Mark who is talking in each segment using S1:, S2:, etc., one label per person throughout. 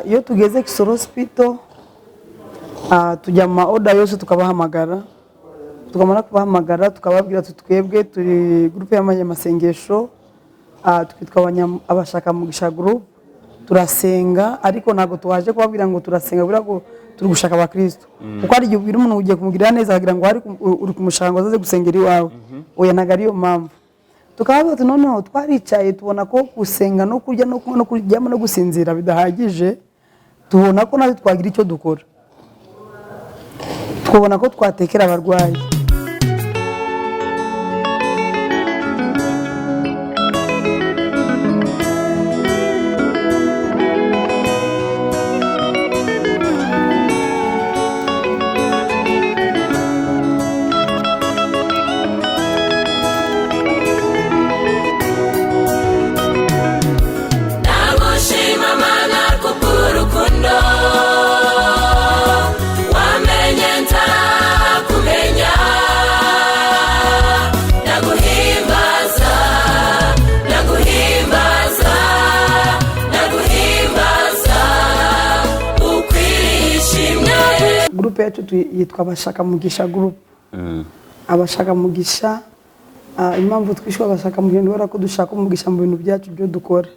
S1: iyo tugeze Kisoro Hospital tujya mu order yose tukabahamagara, tukamara kubahamagara tukababwira twebwe turi groupe y'amasengesho, twitwa abashaka mugisha group, turasenga ariko ntago tuwaje kubabwira ngo turasenga bira ngo turi gushaka abakristo kuko ari gihe umuntu ugiye kumugirira neza agira ngo ari uri kumushaka ngo azaze gusengera iwawe, oya ntago ariyo mpamvu. Tukaba ati noneho twaricaye tubona ko gusenga no kurya no kunywa no kuryama no gusinzira bidahagije, tubona ko natwe twagira icyo dukora, twabona ko twatekera abarwayi. Groupe yacu yitwa abashaka mugisha group. Abashaka mugisha, impamvu twishwe abashaka mugisha ndwara ko dushaka umugisha mu bintu byacu byo dukora.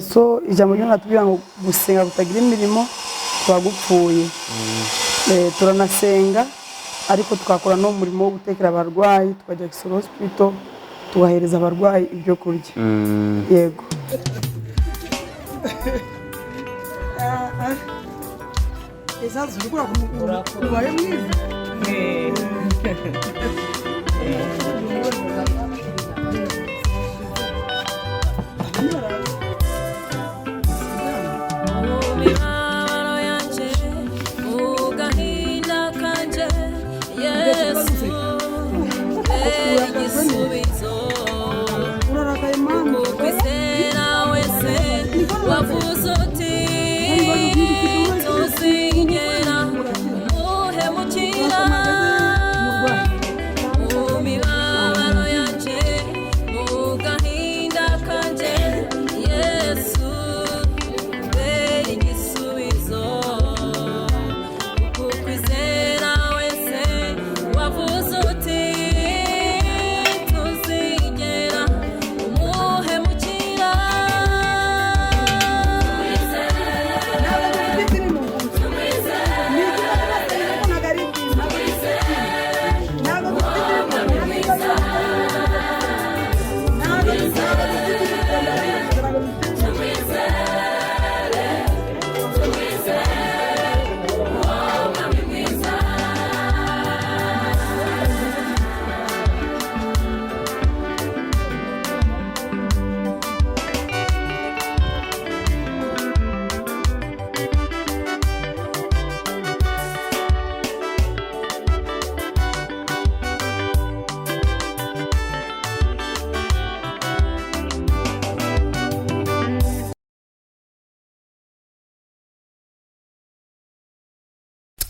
S1: So ijambo ryo natubwira ngo gusenga kutagira imirimo twagupfuye. Turanasenga ariko tukakora no murimo wo gutekera abarwayi, tukajya Kisoro Hospital tugahereza abarwayi ibyo kurya. Yego. Ezazo zikura kubaye mwiza.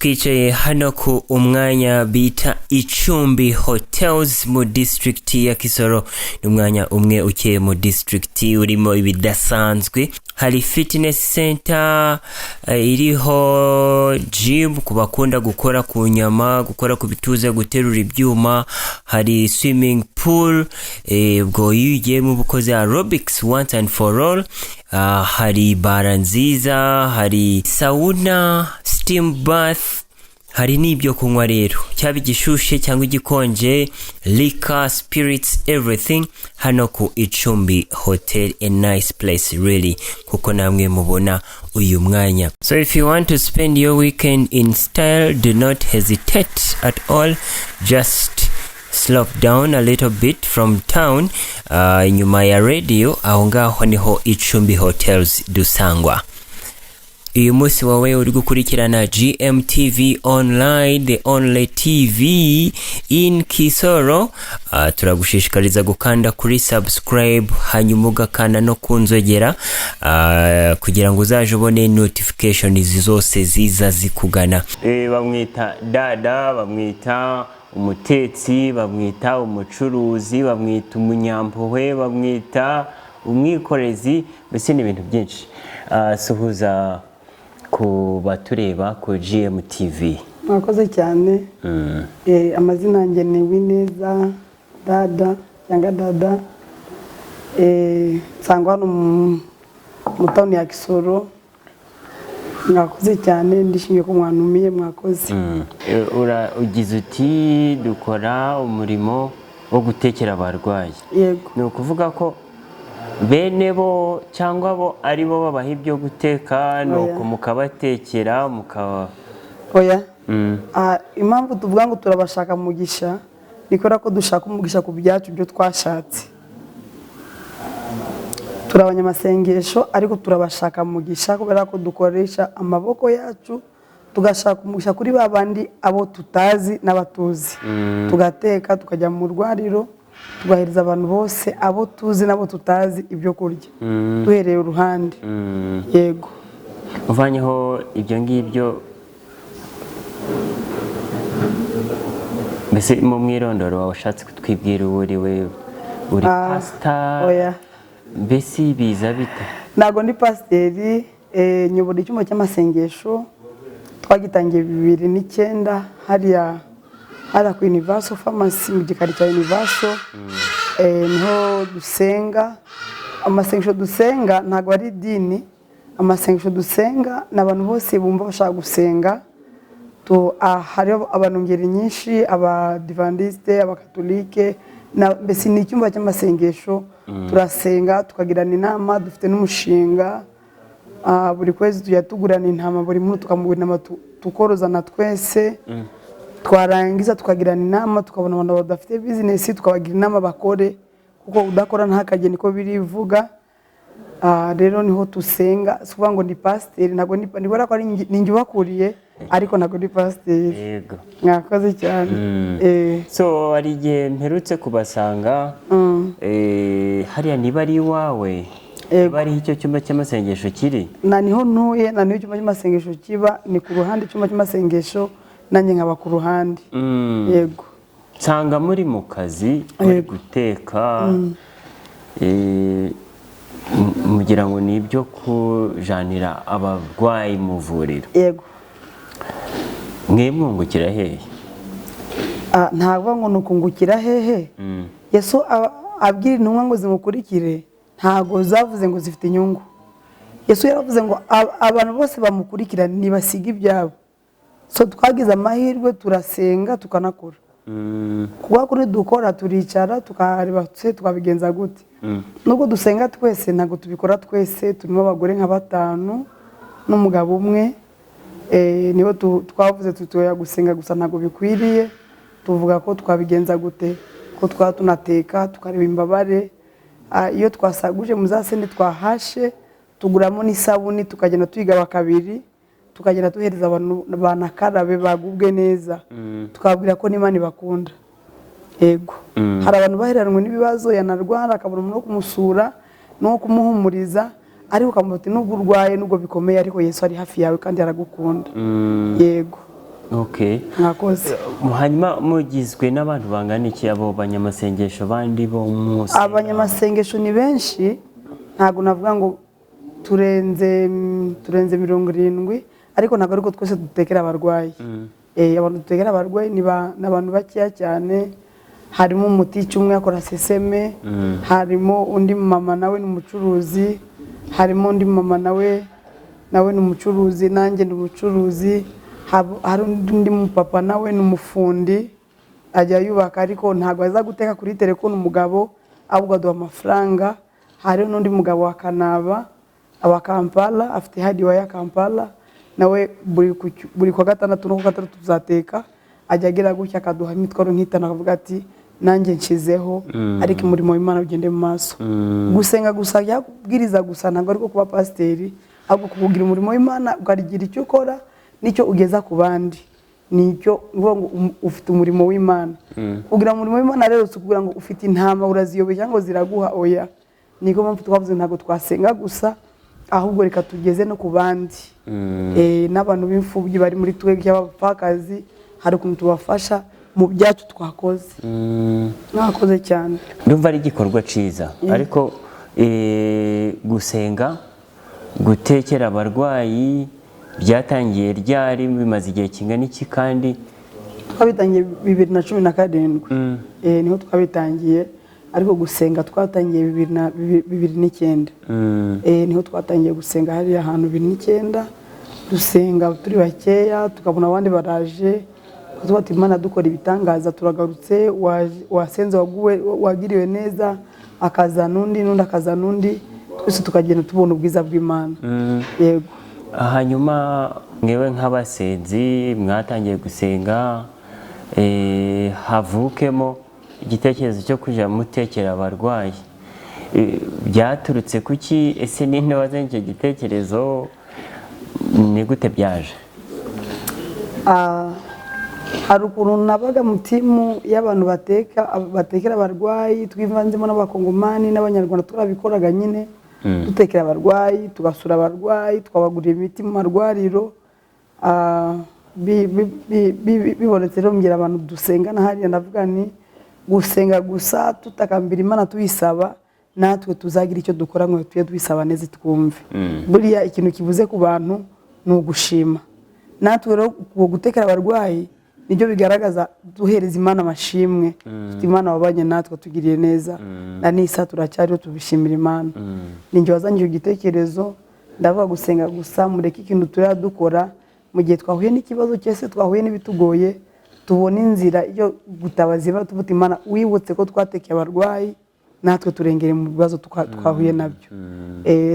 S2: Twicaye hano ku umwanya bita Icumbi Hotels mu district ya Kisoro. Ni umwanya umwe ukeye mu district urimo ibidasanzwe. Hari fitness center, iriho gym ku bakunda gukora ku nyama, gukora ku bituze, guterura ibyuma. Hari swimming pool, ubwo yugiye mu bukoze aerobics once and for all. Hari bara nziza, hari sauna, steam bath, hari n'ibyo kunywa rero, cyaba igishushe cyangwa igikonje, liquor, spirits, everything hano ku Icumbi Hotel, a nice place really, kuko namwe mubona uyu mwanya. So if you want to spend your weekend in style, do not hesitate at all, just slope down a little bit from town, inyuma ya radio, aho ngaho niho Icumbi Hotels dusangwa. Uyu munsi wawe uri gukurikirana GMTV online, the only TV in Kisoro. Turagushishikariza gukanda kuri subscribe, hanyuma ugakanda no kunzogera kugira ngo uzaje ubone notification zose ziza zikugana. Bamwita Dada, bamwita umutetsi, bamwita umucuruzi, bamwita umunyampuhwe, bamwita umwikorezi, mbese ni ibintu byinshi. Suhuza ku batureba ku GMTV.
S1: Mwakoze cyane. Amazina yanjye ni Uwineza Dada cyangwa Dada. Nsangwa hano mu town ya Kisoro. Mwakoze cyane, ndishimiye ko mwanumiye. Mwakoze.
S2: Ugize uti dukora umurimo wo gutekera abarwayi.
S1: Yego.
S2: Ni ukuvuga ko bene bo cyangwa bo ari bo babaha ibyo guteka, nuko mukabatekera
S1: Oya. Impamvu tuvuga ngo turabashaka mugisha nikora ko dushaka umugisha ku byacu byo twashatse. Turabanyamasengesho ariko turabashaka mugisha kubera ko dukoresha amaboko yacu tugashaka umugisha kuri babandi abo tutazi n'abatuzi. Tugateka tukajya mu rwariro tugahereza abantu bose abo tuzi nabo tutazi ibyo kurya. Duhereye uruhande. Yego.
S2: Uvanyeho ibyo ngibyo, mbese mu mwirondoro wawe ushatse kutwibwira uri pastor?
S1: Oya.
S2: Mbese biza bite?
S1: Ntago ndi pasiteri, nyobora icyumba cy'amasengesho. Twagitangiye 2009 hariya ku Universal Pharmacy mu gikari cya Universal. Niho dusenga. Amasengesho dusenga ntago ari dini. Amasengesho dusenga n'abantu bose bumva bashaka gusenga. Hari abantu ngeri nyinshi, abadivandiste, abakatolike, mbese ni icyumba cy'amasengesho. Turasenga tukagirana inama, dufite n'umushinga. Buri kwezi tujya tugurana intama, buri muntu tukamugura intama tukorozana twese. Twarangiza tukagirana inama, tukabona abantu badafite business tukabagira inama bakore, kuko udakora ntakajye niko birivuga. Rero niho tusenga. Suvuga ngo ndi pasiteri, ntago nibora ko ari ninjye bakuriye, ariko ntago ndi pasiteri.
S2: Yego.
S1: Mwakoze cyane.
S2: So ari igihe mperutse kubasanga hariya niba ari iwawe, bari icyo cyumba cy'amasengesho kiri?
S1: Niho ntuye, niho icyumba cy'amasengesho kiba, ni ku ruhande icyumba cy'amasengesho, nanjye nkaba ku ruhande. Yego.
S2: Nsanga muri mu kazi muri guteka, mugira ngo ni ibyo kujanira abarwayi mu vuriro.
S1: Yego.
S2: Mwe mwungukira hehe?
S1: Ntabwo ngo nukungukira hehe. Yesu abwira intumwa ngo zimukurikire, ntago zavuze ngo zifite inyungu. Yesu yaravuze ngo abantu bose bamukurikira nibasiga ibyabo. So twagize amahirwe turasenga tukanakora. Kuba kuri dukora turicara tukareba tukabigenza gute. Nubwo dusenga twese ntago tubikora twese, turimo abagore nka 5 n'umugabo umwe. Nibo twavuze tutoya gusenga gusa ntago bikwiriye. Tuvuga ko twabigenza gute, ko tunateka tukareba imbabare. Iyo twasaguje muzasende twahashe tuguramo n'isabuni tukagenda twigaba kabiri, tukagenda tuhereza abantu banakarabe bagubwe neza. Tukabwira ko n'Imana ibakunda. Yego. Hari abantu baheranwe n'ibibazo yanarwara akabona umuntu wo kumusura no kumuhumuriza, ariko ukamubati nubwo urwaye nubwo bikomeye ariko Yesu ari hafi yawe kandi aragukunda. Yego.
S2: Okay.
S1: Mwakoze.
S2: Hanyuma mugizwe n'abantu bangana iki abo banyamasengesho bandi bo munsi?
S1: Abanyamasengesho ni benshi, ntago navuga ngo turenze 70, ariko ntago ariko twese dutekera abarwayi. Abantu dutekera abarwayi ni abantu bakiya cyane. Harimo umutici umwe akora seseme, harimo undi mama nawe n'umucuruzi, harimo undi mama nawe n'umucuruzi, nanjye n'umucuruzi. Hari undi mupapa nawe n'umufundi ajya yubaka, ariko ntago aza guteka kuri telefone umugabo, ahubwo aduha amafaranga. Hari n'undi mugabo wa Kanaba aba Kampala, afite hadiwa ya Kampala, nawe buri kwa gatandatu no kwa gatandatu tuzateka. Ajya agira gutya akaduha imitwaro nk'itanu akavuga ati nanjye nshizeho, ariko umurimo w'Imana ugende mu maso. Gusenga gusa yakubwiriza gusa ntago ariko kuba pasiteri, ahubwo kugira umurimo w'Imana ukarigira icyo ukora nicyo ugeza ku bandi. Nicyo ngo ufite umurimo w'Imana. Kugira umurimo w'Imana rero kugira ngo ufite intama uraziyobe cyangwa ziraguha, oya. Niko mpamvu twavuze ntago twasenga gusa, ahubwo reka tugeze no ku bandi. N'abantu b'imfubyi bari muri twebwe y'abapfakazi, hari ukuntu tubafasha mu byacu twakoze. Mwakoze cyane.
S2: Ndumva ari igikorwa ciza, ariko gusenga gutekera abarwayi byatangiye ryari bimaze igihe kingana iki kandi
S1: twabitangiye 2017 niho twabitangiye ariko gusenga twatangiye 2009 niho twatangiye gusenga hari ahantu 2009 dusenga turi bakeya tukabona abandi baraje twati Imana dukora ibitangaza turagarutse wasenze wagiriwe neza akaza nundi akaza nundi twese tukagenda tubona ubwiza bw'Imana yego
S2: hanyuma mwewe nk'abasenzi mwatangiye gusenga havukemo igitekerezo cyo kuja mutekera abarwayi byaturutse kuki ese ninde wazanye icyo gitekerezo ni gute byaje
S1: hari ukuntu nabaga mu timu y'abantu batekera abarwayi twivanzemo n'abakongomani n'abanyarwanda turabikoraga nyine dutekera abarwayi tugasura abarwayi twabagurira imiti mu marwariro bibonetse rero mbwira abantu dusengana hariya ndavuga ni gusenga gusa tutakambira Imana tuyisaba natwe tuzagira icyo dukora ngo tuye twisaba neza twumve buriya ikintu kivuze ku bantu ni ugushima natwe rero gutekera abarwayi nibyo bigaragaza duhereza Imana amashimwe Imana wabanye natwe tugiriye neza na nisa turacyariho tubishimira Imana ninjye wazanye icyo gitekerezo ndavuga gusenga gusa mureke ikintu turya dukora mu gihe twahuye n'ikibazo cyese twahuye n'ibitugoye tubona inzira iyo gutabaza tuvuga Imana wibutse ko twatekeye abarwayi natwe turengere mu bibazo twahuye nabyo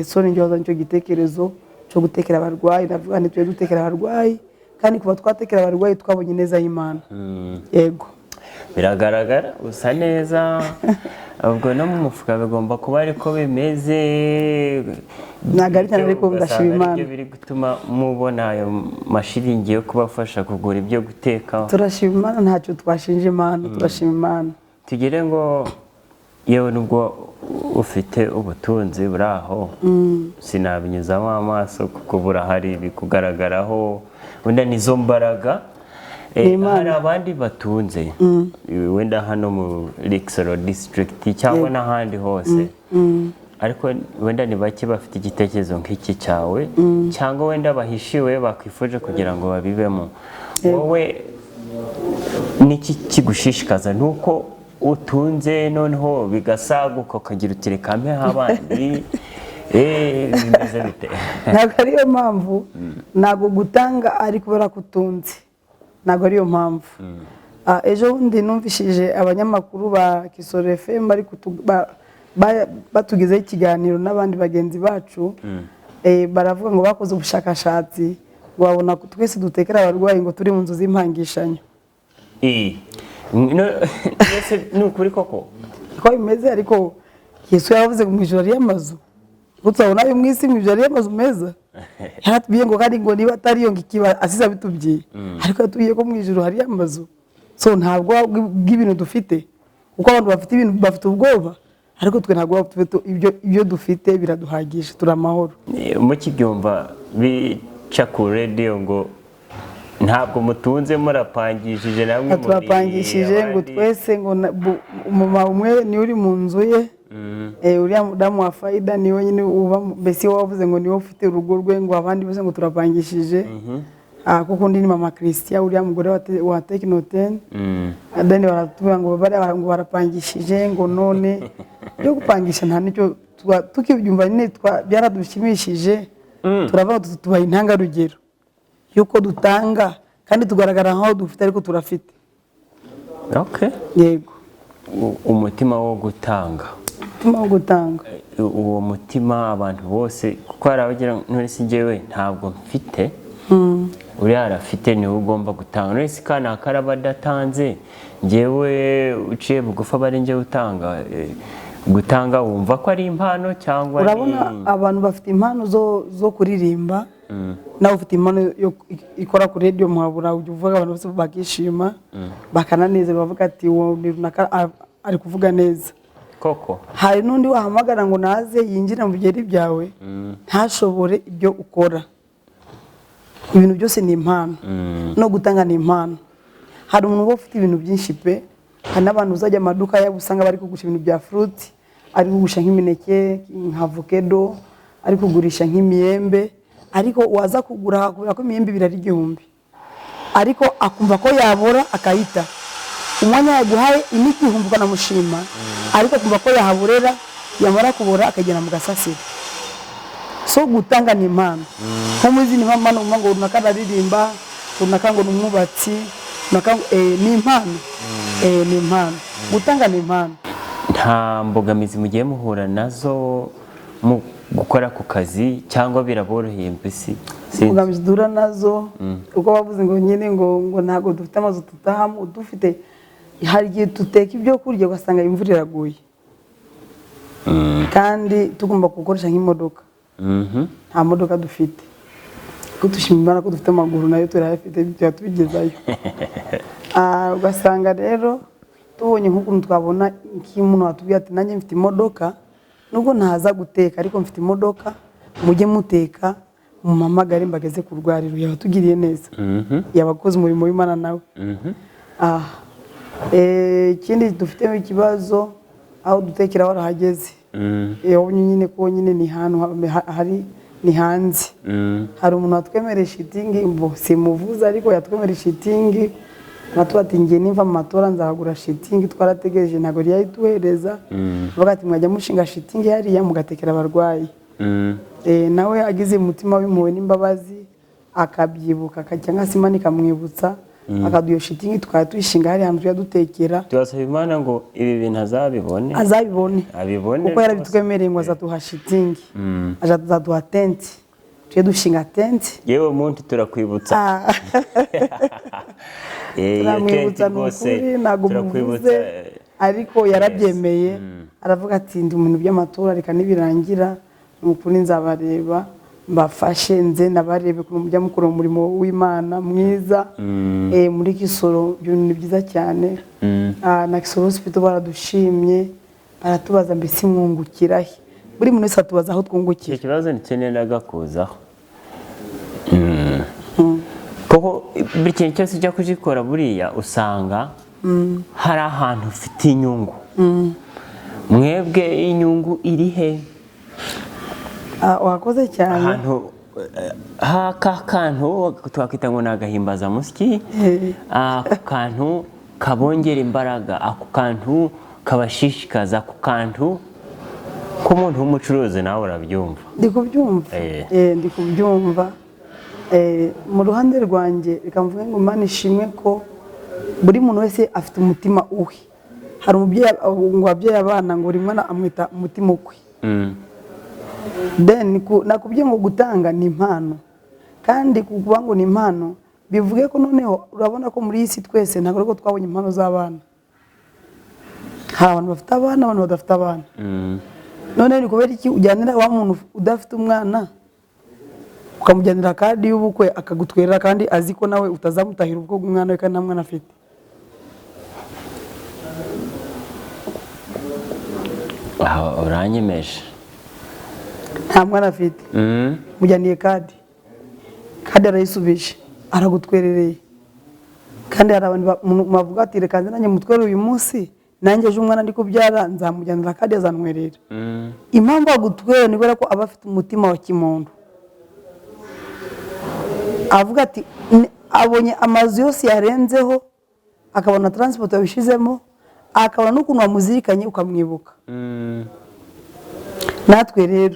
S1: so ninjye wazanye icyo gitekerezo cyo gutekera abarwayi ndavuga ni tuye dutekera abarwayi kandi kuba twatekera abarwayi twabonye neza y'Imana yego
S2: biragaragara usa neza ubwo no mu mufuka bigomba kuba ariko bimeze
S1: nagari cyane ariko ndashima Imana
S2: ibyo biri gutuma mubona ayo mashiringi yo kubafasha kugura ibyo guteka
S1: turashima Imana ntacyo twashinje Imana turashima Imana
S2: tugire ngo yewe nubwo ufite ubutunzi buraho sinabinyuzamo amaso kuko burahari bikugaragaraho wenda nizo mbaraga hari abandi batunze wenda hano mu Kisoro district cyangwa n'ahandi hose ariko wenda ni bake bafite igitekerezo nk'iki cyawe cyangwa wenda bahishiwe bakwifuje kugira ngo babibemo wowe niki kigushishikaza nuko utunze noneho bigasaguka ukagira utireka mpe abandi bimeze bite
S1: ntabwo ariyo mpamvu ntabwo gutanga ari kubera ko utunze ntabwo ariyo mpamvu ejo bundi numvishije abanyamakuru ba Kisoro FM batugezeho ikiganiro n'abandi bagenzi bacu baravuga ngo bakoze ubushakashatsi babona ko twese dutekera abarwayi ngo turi mu nzu z'impangishanyo
S2: ni ukuri koko
S1: ko bimeze ariko Yesu yavuze ngo mu ijoro ari amazu utabona ayo mwisi mu ijoro ari amazu meza yaratubwiye ngo kandi ngo niba atari yo ngikiba asiza bitubwiye ariko yatubwiye ko mu ijoro hari amazu so ntabwo bw'ibintu dufite kuko abantu bafite ibintu bafite ubwoba ariko twe ntabwo ibyo dufite biraduhagisha turamahoro
S2: mukibyumva bica ku radio ngo ntabwo mutunze murapangishije namwe
S1: turapangishije ngo twese ngo umuma umwe ni uri mu nzu ye uriya mudamu wa Faida niwe nyine uba mbese wavuze ngo niwe ufite urugo rwe ngo abandi bose ngo turapangishije kuko undi ni mama Christian uriya mugore wa Teknoten adani baratubwira ngo barapangishije ngo none byo gupangisha nta nicyo tukibyumva nyine byaradushimishije turavuga tubaye intangarugero yuko dutanga kandi tugaragara nkaho dufite ariko turafite yego
S2: umutima wo gutanga uwo mutima abantu bose kuko hari abagira none si njyewe ntabwo mfite uriya arafite niwe ugomba gutanga none si kana karaba adatanze njyewe uciye bugufi aba ari njyewe utanga gutanga wumva ko ari impano cyangwa
S1: urabona abantu bafite impano zo kuririmba nawe ufite impano ikora kuri radio muhabura ujya uvuga abantu bose bakishima bakananezerwa bavuga ati ari kuvuga neza
S2: koko
S1: hari n'undi wahamagara ngo naze yinjira mu bigeri byawe ntashobore ibyo ukora ibintu byose ni impano no gutanga ni impano hari umuntu ufite ibintu byinshi pe hari n'abantu uzajya amaduka yabo usanga bari kugurisha ibintu bya fruit ari kugurisha nk'imineke nk'avocado ari kugurisha nk'imiyembe ariko waza kugura kubera ko imiyembe birari 1,000 ariko akumva ko yabora akayita umwanya yaguhaye imiti humbuka namushima ariko akumva ko yahaborera yamara kubora akagenda mu gasasiro so gutanga ni impano nko muzi ni impano ngo nakaririmba runaka ngo numwubatsi ni impano ni impano gutanga ni impano.
S2: Nta mbogamizi mugiye muhura nazo mu gukora ku kazi cyangwa biraboroheye mbese?
S1: Mbogamizi dura nazo uko bavuze ngo nyine ngo ntago dufite amazu tutahamo dufite hari gihe tuteka ibyo kurya ugasanga imvura iraguye kandi tugomba gukoresha nk'imodoka nta modoka dufite kutushimira ko dufite amaguru nayo turayafite byo tubigezayo ugasanga rero tubonye nk'ukuntu twabona nk'umuntu watubwiye ati nanjye mfite imodoka nubwo ntaza guteka ariko mfite imodoka mujye muteka mu mamagare mbageze ku rwariro yabatugiriye neza yabakoze umurimo w'Imana nawe. Ikindi dufite ikibazo aho dutekera warahageze nyine ko nyine ni hano hari ni hanze hari umuntu watwemereye shitingi mbo simuvuza ariko yatwemereye shitingi natubati ngiye nimva mu matora nzagura shitingi twarategereje ntago yayituhereza bagati mwajya mushinga shitingi yari mugatekera abarwayi nawe agize umutima w'impuhwe n'imbabazi akabyibuka cyangwa se Imana ikamwibutsa akaduyo shitingi twatwishinga hari hantu yadutekera
S2: turasaba Imana ngo ibi bintu azabibone
S1: kuko yarabitwemereye ngo azatuha shitingi azaduha tenti tuje dushinga tenti
S2: yewe muntu turakwibutsa
S1: turamwibutsa n'ukuri ntago muvuze ariko yarabyemeye aravuga ati ndi umuntu by'amatora reka nibirangira n'ukuri nzabareba mbafashe nze nabarebe ko mujya mukora umurimo w'Imana mwiza muri Kisoro ibintu byiza cyane na Kisoro Hospital baradushimye baratubaza mbese mwungukira he buri muntu wese atubaza aho twungukira
S2: ikibazo nikeneraga kuzaho kuko buri kintu cyose ujya kugikora buriya usanga hari ahantu ufite inyungu mwebwe inyungu iri he?
S1: Wakoze cyane
S2: ahantu kantu twakwita ngo nagahimbaza musiki ako kantu kabongera imbaraga ako kantu kabashishikaza ako kantu k'umuntu w'umucuruzi nawe urabyumva?
S1: Ndi kubyumva mu ruhande rwanjye reka mvuge ngo Imana ishimwe ko buri muntu wese afite umutima uwe hari umubyeyi ngo abyeyi abana ngo uri mwana amwita umutima ukwe then nakubye ngo gutanga ni impano kandi kuvuga ngo ni impano bivuge ko noneho urabona ko muri isi twese ntabwo riko twabonye impano z'abana ha abantu bafite abana abantu badafite abana none ni kubera iki ujyanira wa muntu udafite umwana ukamujyanira kadi y'ubukwe akagutwerera kandi azi ko nawe utazamutahira ubwo umwana we kandi nta mwana afite
S2: uranyemeje
S1: nta mwana afite mujyaniye kadi arayisubije aragutwerereye kandi hari abantu bavuga ati reka nanjye mutwere uyu munsi nanjye ejo umwana ndi kubyara nzamujyanira kadi azantwerera impamvu agutwere ni kubera ko aba afite umutima wa kimuntu avuga ati abonye amazu yose yarenzeho akabona transport yabishizemo akabona n'ukuntu wamuzirikanye ukamwibuka natwe rero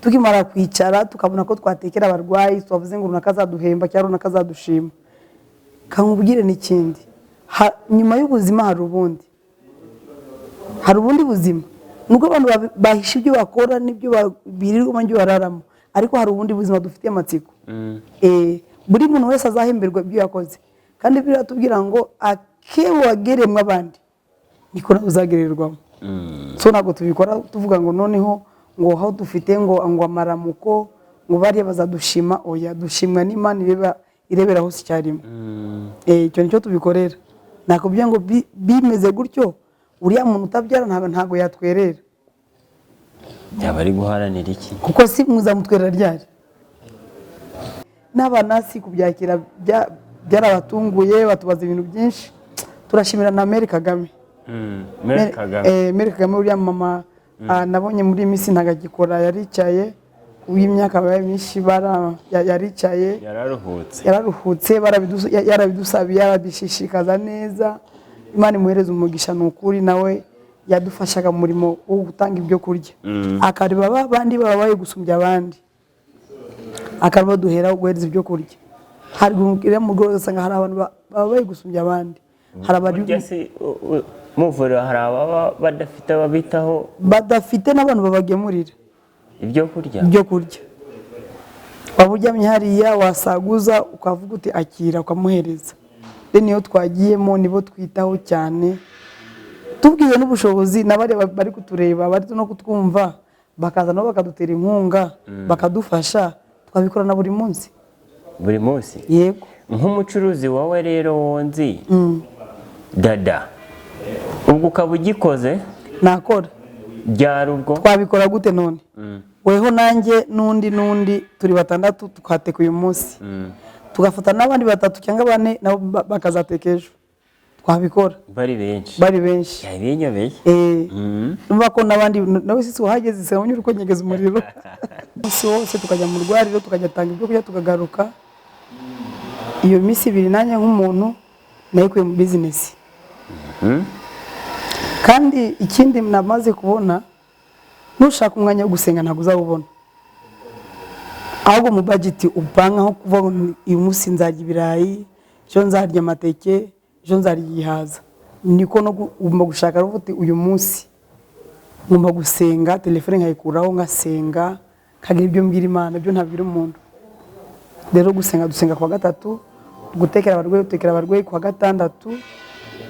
S1: tukimara kwicara tukabona ko twatekera abarwayi twavuze ngo runaka azaduhemba cyangwa runaka azadushima kankubwire n'ikindi nyuma y'ubuzima hari ubundi buzima nuko abantu bahisha ibyo bakora n'ibyo birirwa n'ibyo bararamo ariko hari ubundi buzima dufitiye amatsiko buri muntu wese azahemberwa ibyo yakoze kandi biratubwira ngo akewageremwe abandi niko uzagererwamo so ntabwo tubikora tuvuga ngo noneho ngo aho dufite ngo amaramuko ngo bariya bazadushima oya dushimwa n'Imana irebera hose icyarimwe icyo nicyo tubikorera nakubwiye ngo bimeze gutyo uriya muntu utabyara ntabwo yatwerera
S2: yaba ari guharanira iki
S1: kuko si muzamutwerera ryari n'abana si kubyakira byarabatunguye batubaza ibintu byinshi turashimira na Mary Kagame uriya mama nabonye muri minsi ntagagikora yaricaye uyimyaka baye myinshi yaricaye yararuhutse yarabidusabiye yarabishishikaza neza. Imana imuhereza umugisha n'ukuri nawe yadufashaga mu murimo wo gutanga ibyo kurya akareba abandi babaye gusumbya abandi akareba duhera guhereza ibyo kurya. Hari gumukira mu rwego usanga hari abantu babaye gusumbya abandi hari abari
S2: muvura hari ababa badafite ababitaho
S1: badafite n'abantu babagemurira
S2: ibyo kurya waburyamye hariya wasaguza ukavuga uti akira ukamuhereza. Niyo twagiyemo nibo twitaho cyane tubwiye n'ubushobozi n'abari bari kutureba bari no kutwumva bakaza nabo bakadutera inkunga bakadufasha twabikorana buri munsi yego. Nk'umucuruzi wawe rero wonzi Dada ubwo ukaba ugikoze
S1: nakora
S2: byari ubwo
S1: twabikora gute none weho nanjye n'undi turi batandatu tukateka uyu munsi tugafata n'abandi batatu cyangwa bane nabo bakazateka ejo twabikora
S2: bari benshi yabinyobeye
S1: numva ko n'abandi nawe sisi wahageze se unyura uko nyegeza umuriro wose tukajya mu rwariro tukajya tanga ibyo kurya tukagaruka. Iyo minsi 2 nanye nk'umuntu nayikuye mu business kandi ikindi namaze kubona nushaka umwanya wo gusenga ntago uzabubona ahubwo mu budget upanga nko kuva uyu munsi nzarya ibirayi cyo nzarya amateke cyo nzarya igihaza niko no ugomba gushaka ruvuti uyu munsi ngomba gusenga telefone nkayikuraho ngasenga kagira ibyo mbwira Imana byo ntabwira umuntu. Rero gusenga dusenga kwa gatatu gutekera abarwayi kwa gatandatu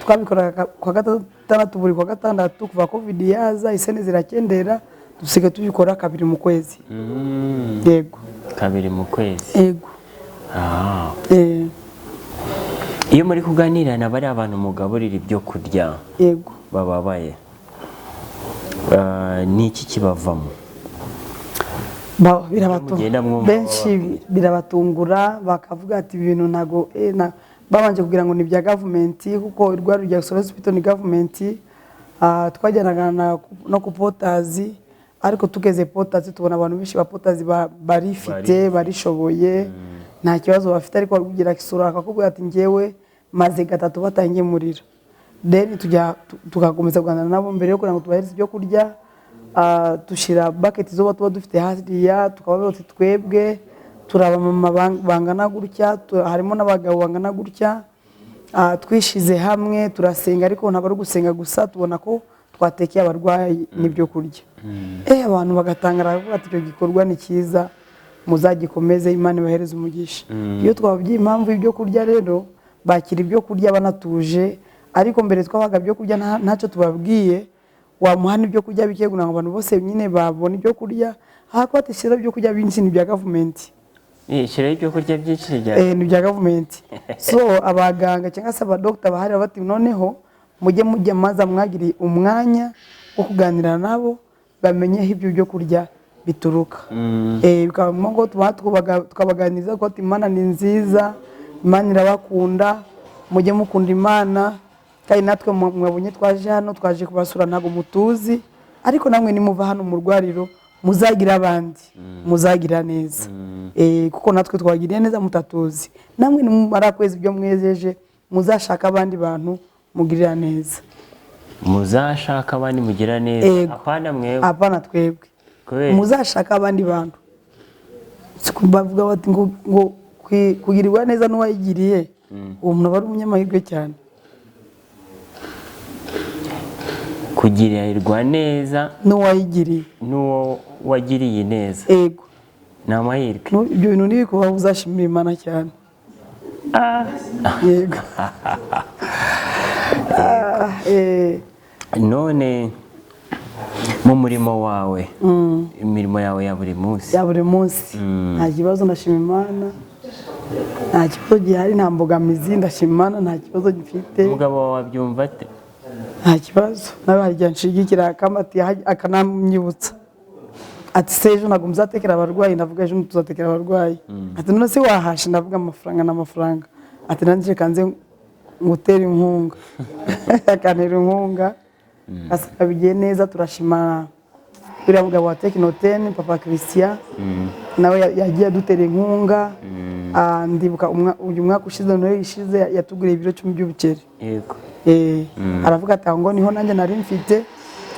S1: twabikora kwa gatandatu buri kwa gatandatu kuva covid yaza isene zirakendera dusige tubikora 2 mu kwezi yego
S2: 2 mu kwezi
S1: yego.
S2: Iyo muri kuganira na bari abantu mugaburira ibyo kurya
S1: yego
S2: bababaye niki kibavamo
S1: benshi birabatungura bakavuga ati ibintu ntago babanje kugira ngo ni bya government kuko irwaro rya Kisoro Hospital ni government twajyanaga no ku potazi ariko tugeze potazi tubona abantu benshi ba potazi barifite barishoboye nta kibazo bafite ariko kugira Kisoro akakubwira ati ngewe maze 3 batangiye murira then tugakomeza kuganira nabo mbere yo kugira ngo tubahereze ibyo kurya tushira bucket zo batuba dufite hariya tukaba twebwe turaba mama bangana gutya harimo n'abagabo bangana gutya twishize hamwe turasenga ariko ntabwo ari gusenga gusa tubona ko twatekeye abarwayi n'ibyo kurya abantu bagatangara bavuga ati icyo gikorwa ni cyiza muzagikomeze Imana ibahereze umugisha. Iyo twababwiye impamvu ibyo kurya rero bakira ibyo kurya banatuje ariko mbere twabaga ibyo kurya ntacyo tubabwiye wamuhana ibyo kurya bikeguna ngo abantu bose nyine babona ibyo kurya hako atishira ibyo kurya byinshi ni bya government
S2: shira ibyo kurya byinshi
S1: ni bya government so abaganga cyangwa se abadokta bahari bati noneho mujye maza mwagiriye umwanya wo kuganira nabo bamenye ibyo byo kurya bituruka bikaba ngo tukabaganiriza ko Imana ni nziza Imana irabakunda mujye mukunda Imana kandi natwe mwabonye twaje hano twaje kubasura ntago mutuzi ariko namwe nimuva hano mu rwariro muzagira abandi muzagira neza kuko natwe twagiriye neza mutatuzi namwe nimumara kwezi ibyo mwejeje muzashaka abandi bantu mugirira neza
S2: muzashaka abandi mugira neza
S1: apana twebwe muzashaka abandi bantu bavuga bati ngo kugirirwa neza n'uwayigiriye uwo muntu bari umunyamahirwe cyane
S2: kugirirwa neza
S1: n'uwayigiriye
S2: n'uwo wagiriye neza
S1: yego
S2: ni amahirwe
S1: ibyo bintu nibikuba uzashimira Imana cyane yego
S2: none mu murimo wawe imirimo yawe ya buri munsi
S1: nta kibazo ndashima Imana nta kibazo gihari nta mbogamizi ndashima Imana nta kibazo gifite.
S2: Umugabo wawe abyumva ate?
S1: Nta kibazo nawe harya nshigikira akamati akanamnyibutsa ati sejo nagomba uzatekera abarwayi ndavuga ejo tuzatekera abarwayi ati none se wahashe ndavuga amafaranga ati nanjye kanze ngutera inkunga akanera inkunga asaba bigiye neza turashima uriya mugabo wa Teknoten papa Christian nawe yagiye adutera inkunga. Ndibuka uyu mwaka ushize noneho ishize yatuguriye ibiro 10 by'ubuceri.
S2: Yego.
S1: Aravuga ati ngo niho nanjye nari mfite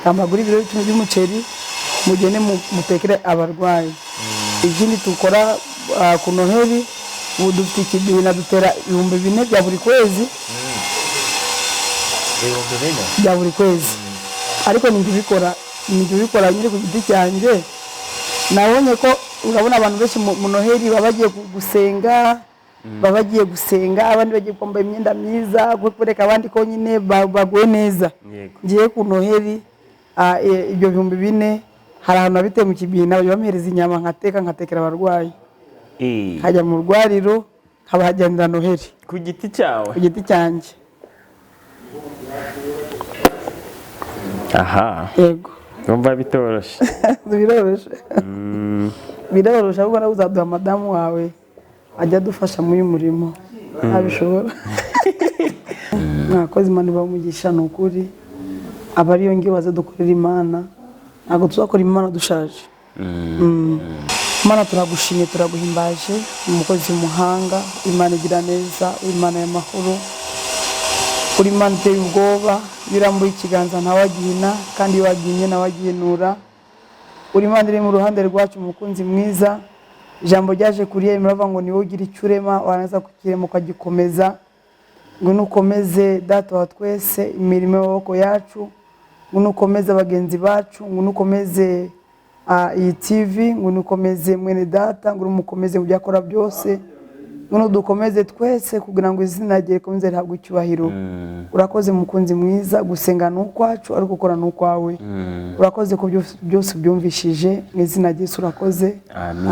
S1: amaguru ibiro 10 by'umuceri mugene mutekere abarwayi. Ikindi tukora ku Noheli ubu dufite ikibina dutera 4,000 bya buri kwezi. Bya buri kwezi. Ariko ningibikora nyiri ku giti cyanjye. Nabonye ko urabona abantu benshi mu Noheli babagiye gusenga, abandi bagiye kwambara imyenda myiza, kureka abandi ko nyine baguye neza. Ngiye ku Noheli ibyo 4,000 hari ahantu nabite mu kibina bamuhereza inyama nkatekera abarwayi. Hajya mu rwariro habajyanira Noheli
S2: ku giti cyawe.
S1: Ku giti cyanjye.
S2: Aha.
S1: Yego.
S2: Numva bitoroshe.
S1: Biroroshe ahubwo nawe uzaduha madamu wawe ajya dufasha muri murimo. Abishobora. Mwakoze Imana bamugisha nukuri. Abari yonge baze dukorera Imana. Ntabwo tuzakora Imana dushaje. Imana turagushimye turaguhimbaje umukozi muhanga. Imana igira neza, Imana y'amahoro. Uri Imana iteye ubwoba, birambuye ikiganza ntawagihina kandi waginye nawagihinura. Uri Imana iri mu ruhande rwacu umukunzi mwiza. Ijambo ryaje kuriye murava ngo niwe ugira icyurema wanaza kukirema ukagikomeza. Ngo nukomeze data wa twese imirimo y'amaboko yacu. Ngo nukomeze abagenzi bacu, ngo nukomeze iyi TV, ngo nukomeze mwene data, ngo umukomeze mu byakora byose. Ngo dukomeze twese kugira ngo izina rye rikomeze rihabwe icyubahiro. Urakoze mukunzi mwiza gusenga n'ukwacu ariko gukora n'ukwawe. Urakoze ko byose byumvishije mu izina rye urakoze. Amen.